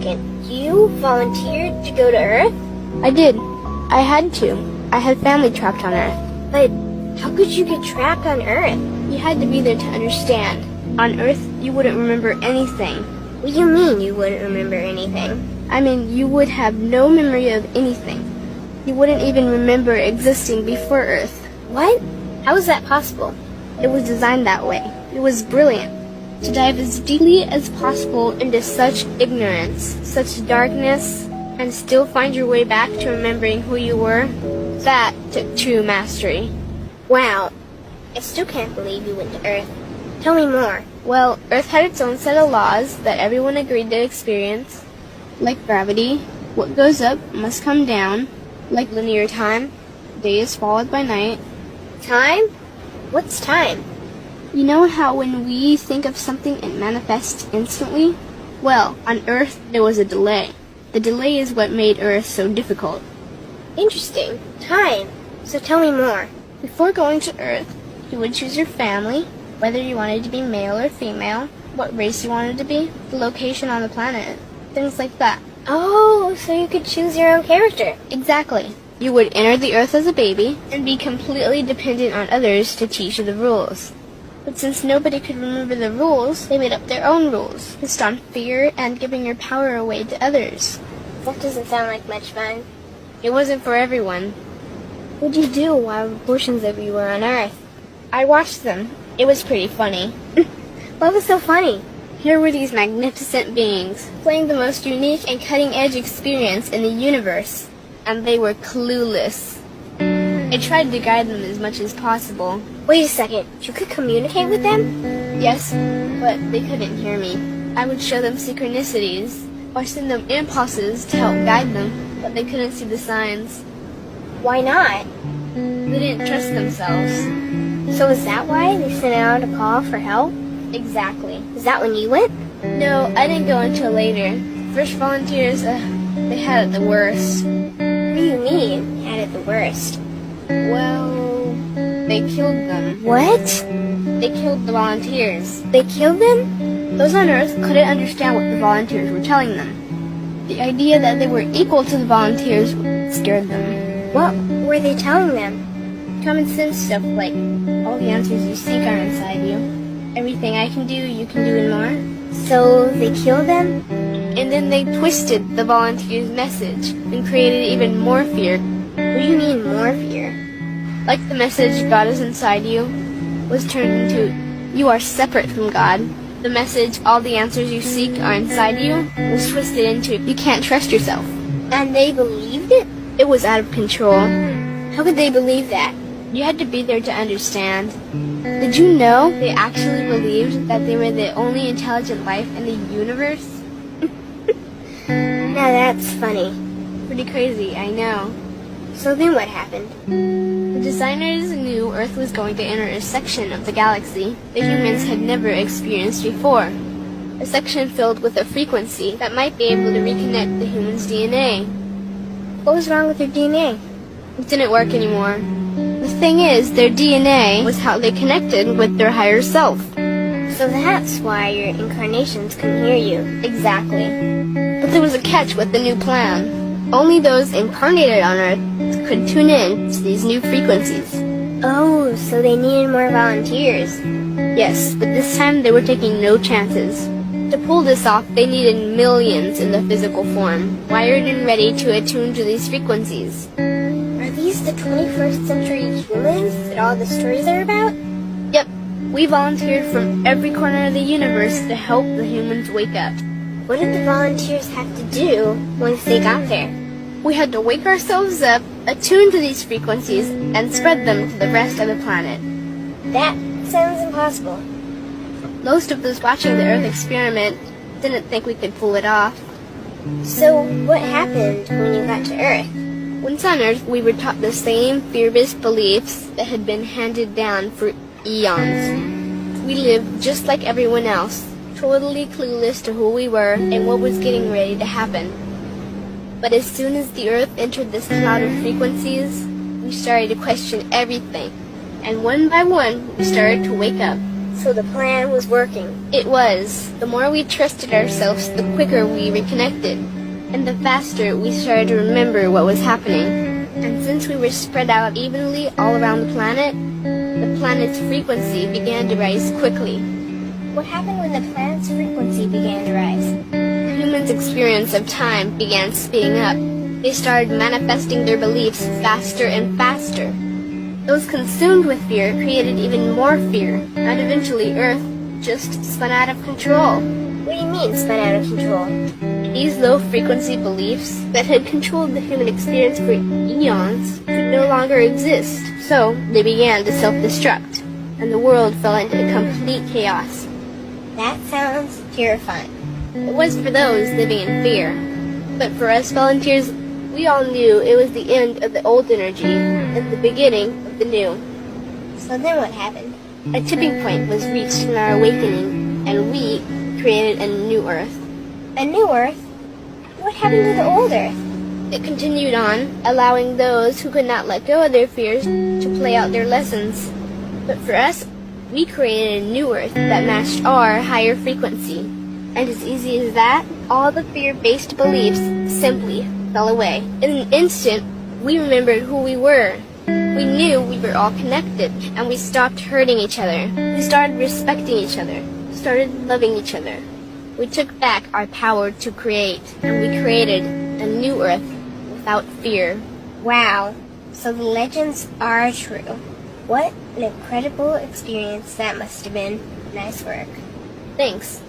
You volunteered to go to Earth? I did. I had to. I had family trapped on Earth. But how could you get trapped on Earth? You had to be there to understand. On Earth, you wouldn't remember anything. What do you mean you wouldn't remember anything? I mean, you would have no memory of anything. You wouldn't even remember existing before Earth. What? How is that possible? It was designed that way. It was brilliant. To dive as deeply as possible into such ignorance, such darkness, and still find your way back to remembering who you were, that took true mastery. Wow. I still can't believe you went to Earth. Tell me more. Well, Earth had its own set of laws that everyone agreed to experience. Like gravity, what goes up must come down. Like linear time, day is followed by night. Time? What's time? You know how when we think of something it manifests instantly? Well, on Earth there was a delay. The delay is what made Earth so difficult. Interesting. Time. So tell me more. Before going to Earth, you would choose your family, whether you wanted to be male or female, what race you wanted to be, the location on the planet, things like that. Oh, so you could choose your own character. Exactly. You would enter the Earth as a baby and be completely dependent on others to teach you the rules. But since nobody could remember the rules, they made up their own rules, based on fear and giving your power away to others. That doesn't sound like much fun. It wasn't for everyone. What'd you do while portions of you were on Earth? I watched them. It was pretty funny. What was so funny? Here were these magnificent beings, playing the most unique and cutting-edge experience in the universe, and they were clueless. I tried to guide them as much as possible. Wait a second. You could communicate with them? Yes, but they couldn't hear me. I would show them synchronicities, or send them impulses to help guide them, but they couldn't see the signs. Why not? They didn't trust themselves. So is that why they sent out a call for help? Exactly. Is that when you went? No, I didn't go until later. First volunteers, they had it the worst. What do you mean, had it the worst? Well, they killed them. What? They killed the volunteers. They killed them? Those on Earth couldn't understand what the volunteers were telling them. The idea that they were equal to the volunteers scared them. What were they telling them? Common sense stuff like, all the answers you seek are inside you. Everything I can do, you can do and more. So they killed them? And then they twisted the volunteers' message and created even more fear. What do you mean more fear? Like the message, God is inside you, was turned into, you are separate from God. The message, all the answers you seek are inside you, was twisted into, you can't trust yourself. And they believed it? It was out of control. How could they believe that? You had to be there to understand. Did you know they actually believed that they were the only intelligent life in the universe? Now that's funny. Pretty crazy, I know. So then what happened? The designers knew Earth was going to enter a section of the galaxy that humans had never experienced before. A section filled with a frequency that might be able to reconnect the human's DNA. What was wrong with their DNA? It didn't work anymore. The thing is, their DNA was how they connected with their higher self. So that's why your incarnations couldn't hear you. Exactly. But there was a catch with the new plan. Only those incarnated on Earth could tune in to these new frequencies. Oh, so they needed more volunteers. Yes, but this time they were taking no chances. To pull this off, they needed millions in the physical form, wired and ready to attune to these frequencies. Are these the 21st century humans that all the stories are about? Yep, we volunteered from every corner of the universe to help the humans wake up. What did the volunteers have to do once they got there? We had to wake ourselves up, attune to these frequencies, and spread them to the rest of the planet. That sounds impossible. Most of those watching the Earth experiment didn't think we could pull it off. So what happened when you got to Earth? Once on Earth, we were taught the same fear-based beliefs that had been handed down for eons. We lived just like everyone else, totally clueless to who we were and what was getting ready to happen. But as soon as the Earth entered this cloud of frequencies, we started to question everything. And one by one, we started to wake up, So the plan was working. It was. The more we trusted ourselves, the quicker we reconnected. And the faster we started to remember what was happening. And since we were spread out evenly all around the planet's frequency began to rise quickly. What happened when the planet's frequency began to rise? Humans' experience of time began speeding up. They started manifesting their beliefs faster and faster. Those consumed with fear created even more fear, and eventually Earth just spun out of control. What do you mean, spun out of control? These low-frequency beliefs that had controlled the human experience for eons could no longer exist, so they began to self-destruct, and the world fell into complete chaos. That sounds terrifying. It was for those living in fear, but for us volunteers, we all knew it was the end of the old energy and the beginning of the new. So then what happened? A tipping point was reached in our awakening, and we created a new Earth. A new Earth? What happened to the old Earth? It continued on, allowing those who could not let go of their fears to play out their lessons. But for us, we created a new Earth that matched our higher frequency. And as easy as that, all the fear-based beliefs simply fell away. In an instant, we remembered who we were. We knew we were all connected, and we stopped hurting each other. We started respecting each other, started loving each other. We took back our power to create, and we created a new Earth without fear. Wow, so the legends are true. What an incredible experience that must have been. Nice work. Thanks.